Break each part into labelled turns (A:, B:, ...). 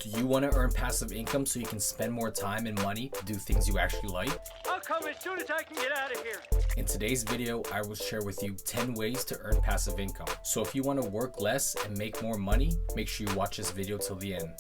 A: Do you want to earn passive income so you can spend more time and money to do things you actually like?
B: I'll come as soon as I can get out of here.
A: In today's video, I will share with you 10 ways to earn passive income. So if you want to work less and make more money, make sure you watch this video till the end.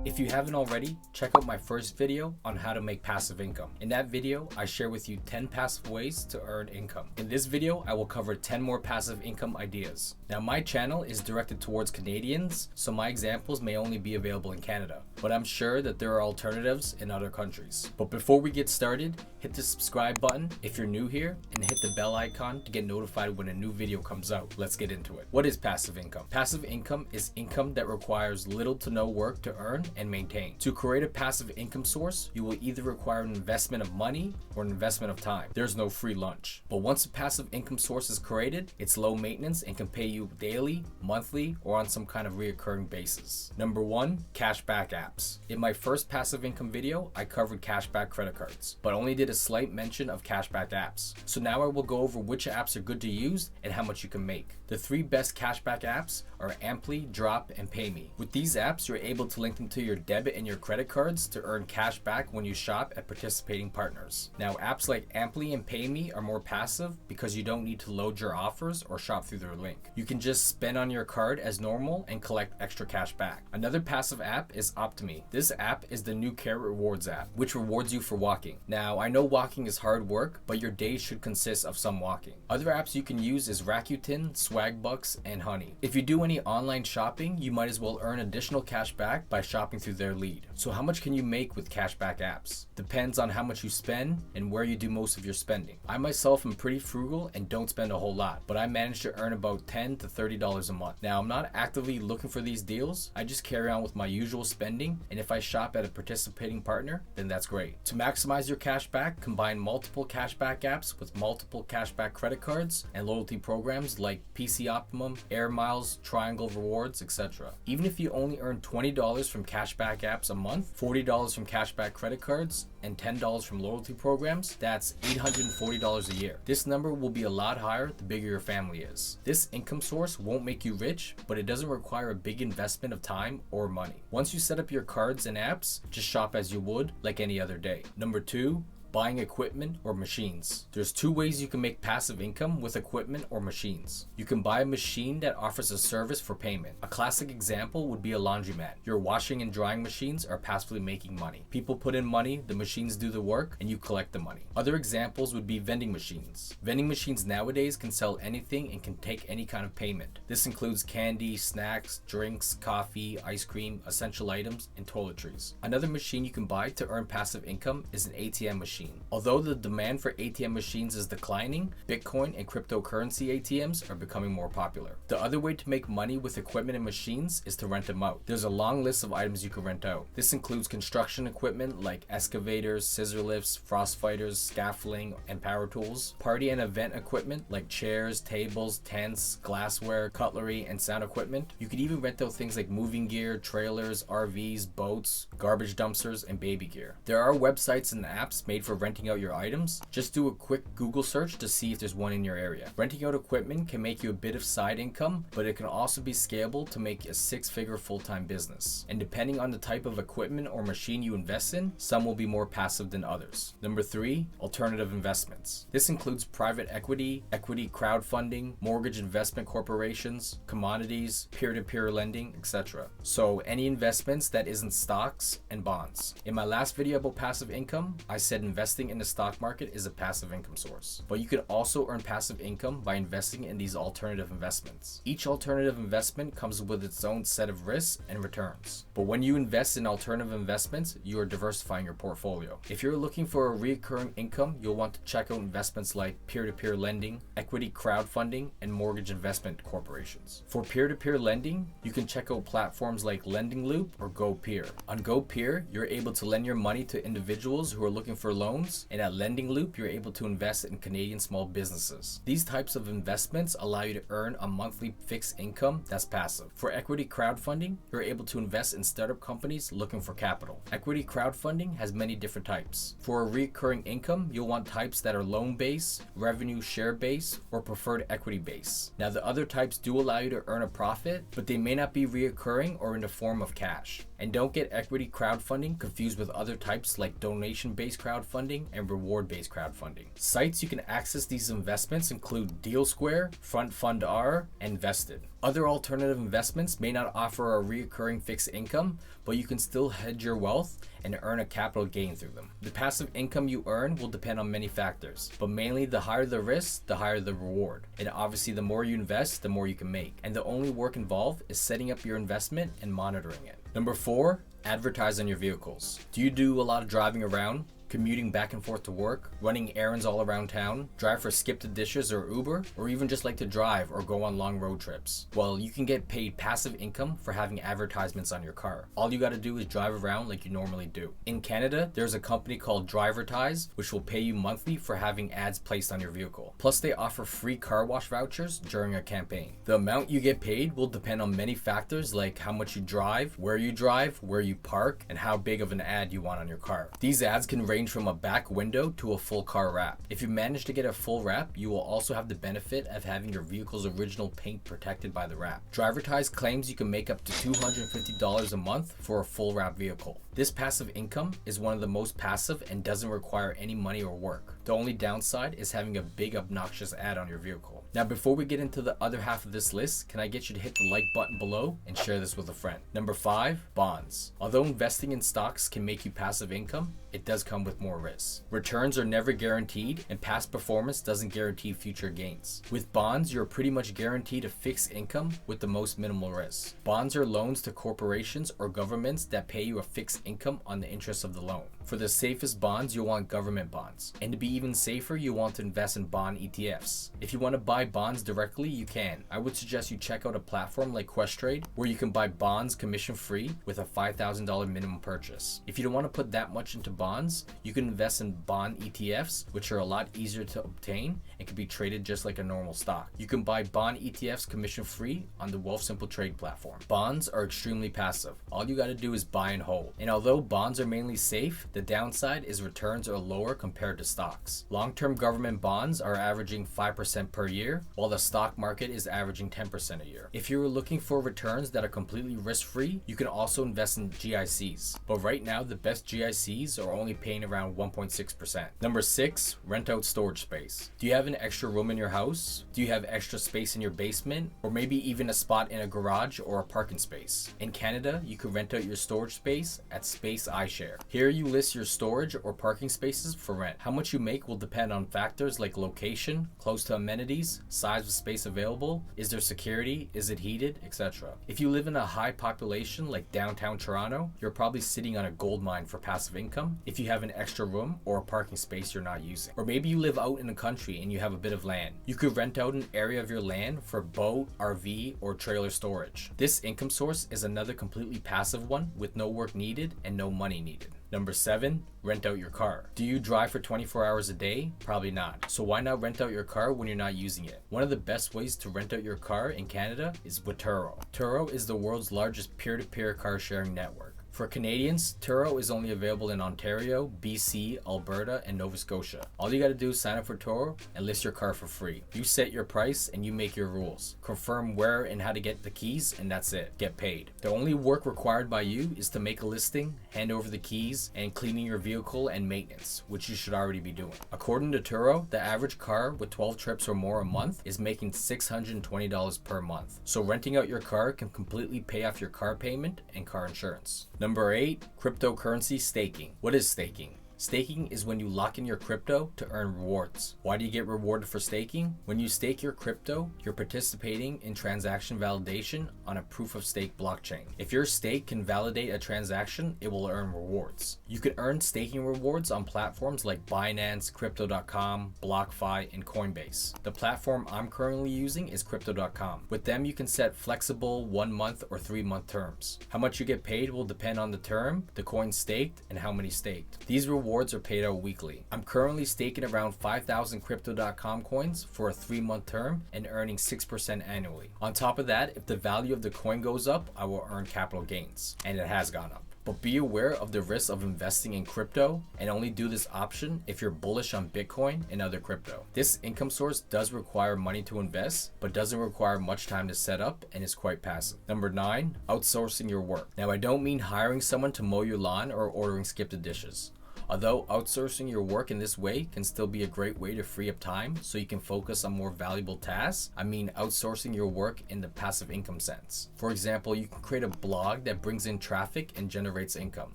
A: If you haven't already, check out my first video on how to make passive income. In that video, I share with you 10 passive ways to earn income. In this video, I will cover 10 more passive income ideas. Now, my channel is directed towards Canadians, so my examples may only be available in Canada, but I'm sure that there are alternatives in other countries. But before we get started, hit the subscribe button if you're new here and hit the bell icon to get notified when a new video comes out. Let's get into it. What is passive income? Passive income is income that requires little to no work to earn and maintain. To create a passive income source, you will either require an investment of money or an investment of time. There's no free lunch. But once a passive income source is created, it's low maintenance and can pay you daily, monthly, or on some kind of reoccurring basis. Number one, cashback apps. In my first passive income video, I covered cashback credit cards, but only did a slight mention of cashback apps. So now I will go over which apps are good to use and how much you can make. The three best cashback apps are Ampli, Drop, and Paymi. With these apps, you're able to link them to your debit and your credit cards to earn cash back when you shop at participating partners. Now, apps like Ampli and Payme are more passive because you don't need to load your offers or shop through their link. You can just spend on your card as normal and collect extra cash back. Another passive app is Optimi. This app is the new Carrot Rewards app, which rewards you for walking. Now, I know walking is hard work, but your day should consist of some walking. Other apps you can use is Rakuten, Swagbucks, and Honey. If you do any online shopping, you might as well earn additional cash back by shopping through their lead. So how much can you make with cashback apps? Depends on how much you spend and where you do most of your spending. I myself am pretty frugal and don't spend a whole lot, but I manage to earn about $10 to $30 a month. Now, I'm not actively looking for these deals. I just carry on with my usual spending, and if I shop at a participating partner, then that's great. To maximize your cashback, combine multiple cashback apps with multiple cashback credit cards and loyalty programs like PC Optimum, Air Miles, Triangle Rewards, etc. Even if you only earn $20 from cashback apps a month, $40 from cashback credit cards, and $10 from loyalty programs, that's $840 a year. This number will be a lot higher the bigger your family is. This income source won't make you rich, but it doesn't require a big investment of time or money. Once you set up your cards and apps, just shop as you would like any other day. Number two, buying equipment or machines. There's two ways you can make passive income with equipment or machines. You can buy a machine that offers a service for payment. A classic example would be a laundromat. Your washing and drying machines are passively making money. People put in money, the machines do the work, and you collect the money. Other examples would be vending machines. Vending machines nowadays can sell anything and can take any kind of payment. This includes candy, snacks, drinks, coffee, ice cream, essential items, and toiletries. Another machine you can buy to earn passive income is an ATM machine. Although the demand for ATM machines is declining, Bitcoin and cryptocurrency ATMs are becoming more popular. The other way to make money with equipment and machines is to rent them out. There's a long list of items you can rent out. This includes construction equipment like excavators, scissor lifts, frost fighters, scaffolding, and power tools. Party and event equipment like chairs, tables, tents, glassware, cutlery, and sound equipment. You could even rent out things like moving gear, trailers, RVs, boats, garbage dumpsters, and baby gear. There are websites and apps made for renting out your items. Just do a quick Google search to see if there's one in your area. Renting out equipment can make you a bit of side income, but it can also be scalable to make a six-figure full-time business. And depending on the type of equipment or machine you invest in, some will be more passive than others. Number three, alternative investments. This includes private equity, equity crowdfunding, mortgage investment corporations, commodities, peer-to-peer lending, etc. So any investments that isn't stocks and bonds. In my last video about passive income, I said investing in the stock market is a passive income source, but you can also earn passive income by investing in these alternative investments. Each alternative investment comes with its own set of risks and returns, but when you invest in alternative investments, you are diversifying your portfolio. If you're looking for a recurring income, you'll want to check out investments like peer-to-peer lending, equity crowdfunding, and mortgage investment corporations. For peer-to-peer lending, you can check out platforms like Lending Loop or GoPeer. On GoPeer, you're able to lend your money to individuals who are looking for loans loans, and at Lending Loop, you're able to invest in Canadian small businesses. These types of investments allow you to earn a monthly fixed income that's passive. For equity crowdfunding, you're able to invest in startup companies looking for capital. Equity crowdfunding has many different types. For a recurring income, you'll want types that are loan-based, revenue share-based, or preferred equity-based. Now, the other types do allow you to earn a profit, but they may not be reoccurring or in the form of cash. And don't get equity crowdfunding confused with other types like donation-based crowdfunding and reward-based crowdfunding. Sites you can access these investments include DealSquare, Front Fund R, and Vested. Other alternative investments may not offer a recurring fixed income, but you can still hedge your wealth and earn a capital gain through them. The passive income you earn will depend on many factors, but mainly the higher the risk, the higher the reward. And obviously the more you invest, the more you can make. And the only work involved is setting up your investment and monitoring it. Number 4, advertise on your vehicles. Do you do a lot of driving around? Commuting back and forth to work, running errands all around town, drive for Skip the Dishes or Uber, or even just like to drive or go on long road trips? Well, you can get paid passive income for having advertisements on your car. All you gotta do is drive around like you normally do. In Canada, there's a company called Advertise, which will pay you monthly for having ads placed on your vehicle. Plus, they offer free car wash vouchers during a campaign. The amount you get paid will depend on many factors like how much you drive, where you park, and how big of an ad you want on your car. These ads can range from a back window to a full car wrap. If you manage to get a full wrap, you will also have the benefit of having your vehicle's original paint protected by the wrap. Advertise claims you can make up to $250 a month for a full wrap vehicle. This passive income is one of the most passive and doesn't require any money or work. The only downside is having a big obnoxious ad on your vehicle. Now, before we get into the other half of this list, can I get you to hit the like button below and share this with a friend? Number 5, bonds. Although investing in stocks can make you passive income, it does come with more risks. Returns are never guaranteed, and past performance doesn't guarantee future gains. With bonds, you're pretty much guaranteed a fixed income with the most minimal risk. Bonds are loans to corporations or governments that pay you a fixed income on the interest of the loan. For the safest bonds, you'll want government bonds. And to be even safer, you want to invest in bond ETFs. If you want to buy bonds directly, you can. I would suggest you check out a platform like Questrade, where you can buy bonds commission-free with a $5,000 minimum purchase. If you don't want to put that much into bonds, you can invest in bond ETFs, which are a lot easier to obtain and can be traded just like a normal stock. You can buy bond ETFs commission-free on the Wealthsimple trade platform. Bonds are extremely passive. All you got to do is buy and hold. And although bonds are mainly safe, the downside is returns are lower compared to stocks. Long-term government bonds are averaging 5% per year, while the stock market is averaging 10% a year. If you're looking for returns that are completely risk-free, you can also invest in GICs. But right now, the best GICs are only paying around 1.6%. Number 6, rent out storage space. Do you have an extra room in your house? Do you have extra space in your basement? Or maybe even a spot in a garage or a parking space? In Canada, you can rent out your storage space at Space iShare. Here you list your storage or parking spaces for rent. How much you make will depend on factors like location, close to amenities, size of space available, is there security, is it heated, etc. If you live in a high population like downtown Toronto, you're probably sitting on a gold mine for passive income if you have an extra room or a parking space you're not using. Or maybe you live out in the country and you have a bit of land. You could rent out an area of your land for boat, RV, or trailer storage. This income source is another completely passive one with no work needed and no money needed. Number 7, rent out your car. Do you drive for 24 hours a day? Probably not. So why not rent out your car when you're not using it? One of the best ways to rent out your car in Canada is with Turo. Turo is the world's largest peer-to-peer car sharing network. For Canadians, Turo is only available in Ontario, BC, Alberta, and Nova Scotia. All you gotta do is sign up for Turo and list your car for free. You set your price and you make your rules. Confirm where and how to get the keys, and that's it. Get paid. The only work required by you is to make a listing, hand over the keys, and cleaning your vehicle and maintenance, which you should already be doing. According to Turo, the average car with 12 trips or more a month is making $620 per month. So renting out your car can completely pay off your car payment and car insurance. Number 8, cryptocurrency staking. What is staking? Staking is when you lock in your crypto to earn rewards. Why do you get rewarded for staking? When you stake your crypto, you're participating in transaction validation on a proof of stake blockchain. If your stake can validate a transaction, it will earn rewards. You can earn staking rewards on platforms like Binance, Crypto.com, BlockFi, and Coinbase. The platform I'm currently using is Crypto.com. With them, you can set flexible 1-month or 3-month terms. How much you get paid will depend on the term, the coin staked, and how many staked. These rewards rewards are paid out weekly. I'm currently staking around 5,000 Crypto.com coins for a 3-month term and earning 6% annually. On top of that, if the value of the coin goes up, I will earn capital gains, and it has gone up. But be aware of the risks of investing in crypto, and only do this option if you're bullish on Bitcoin and other crypto. This income source does require money to invest, but doesn't require much time to set up and is quite passive. Number 9, outsourcing your work. Now, I don't mean hiring someone to mow your lawn or ordering skip the dishes. Although outsourcing your work in this way can still be a great way to free up time so you can focus on more valuable tasks, I mean outsourcing your work in the passive income sense. For example, you can create a blog that brings in traffic and generates income.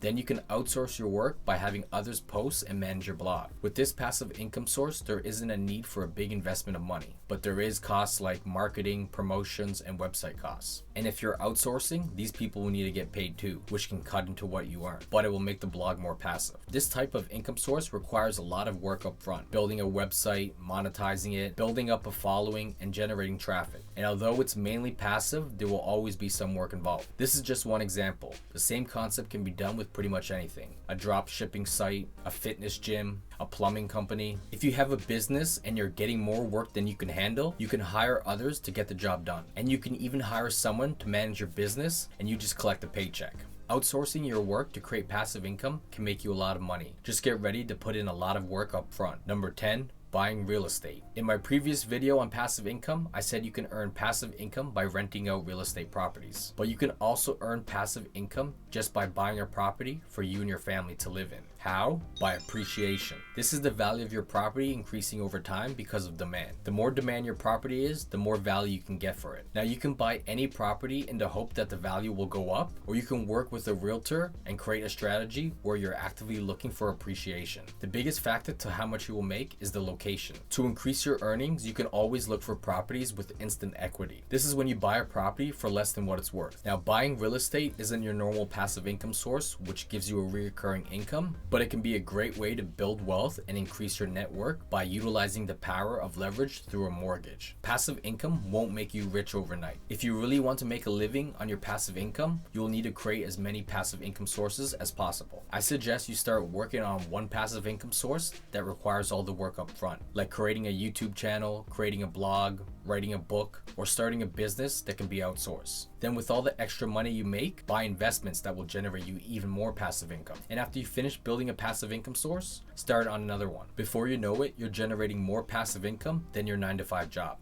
A: Then you can outsource your work by having others post and manage your blog. With this passive income source, there isn't a need for a big investment of money, but there is costs like marketing, promotions, and website costs. And if you're outsourcing, these people will need to get paid too, which can cut into what you earn, but it will make the blog more passive. This type of income source requires a lot of work up front, building a website, monetizing it, building up a following, and generating traffic. And although it's mainly passive, there will always be some work involved. This is just one example. The same concept can be done with pretty much anything: a drop shipping site, a fitness gym, a plumbing company. If you have a business and you're getting more work than you can handle, you can hire others to get the job done. And you can even hire someone to manage your business and you just collect a paycheck. Outsourcing your work to create passive income can make you a lot of money. Just get ready to put in a lot of work up front. Number 10, buying real estate. In my previous video on passive income, I said you can earn passive income by renting out real estate properties. But you can also earn passive income just by buying a property for you and your family to live in. How? By appreciation. This is the value of your property increasing over time because of demand. The more demand your property is, the more value you can get for it. Now, you can buy any property in the hope that the value will go up, or you can work with a realtor and create a strategy where you're actively looking for appreciation. The biggest factor to how much you will make is the location. To increase your earnings, you can always look for properties with instant equity. This is when you buy a property for less than what it's worth. Now, buying real estate isn't your normal passive income source, which gives you a recurring income, but it can be a great way to build wealth and increase your net worth by utilizing the power of leverage through a mortgage. Passive income won't make you rich overnight. If you really want to make a living on your passive income, you will need to create as many passive income sources as possible. I suggest you start working on one passive income source that requires all the work up front, like creating a YouTube channel, creating a blog, writing a book, or starting a business that can be outsourced. Then with all the extra money you make, buy investments that will generate you even more passive income. And after you finish building a passive income source, start on another one. Before you know it, you're generating more passive income than your 9-to-5 job.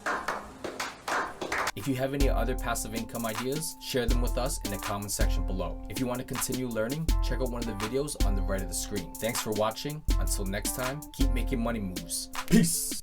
A: If you have any other passive income ideas, share them with us in the comment section below. If you want to continue learning, check out one of the videos on the right of the screen. Thanks for watching. Until next time, keep making money moves. Peace!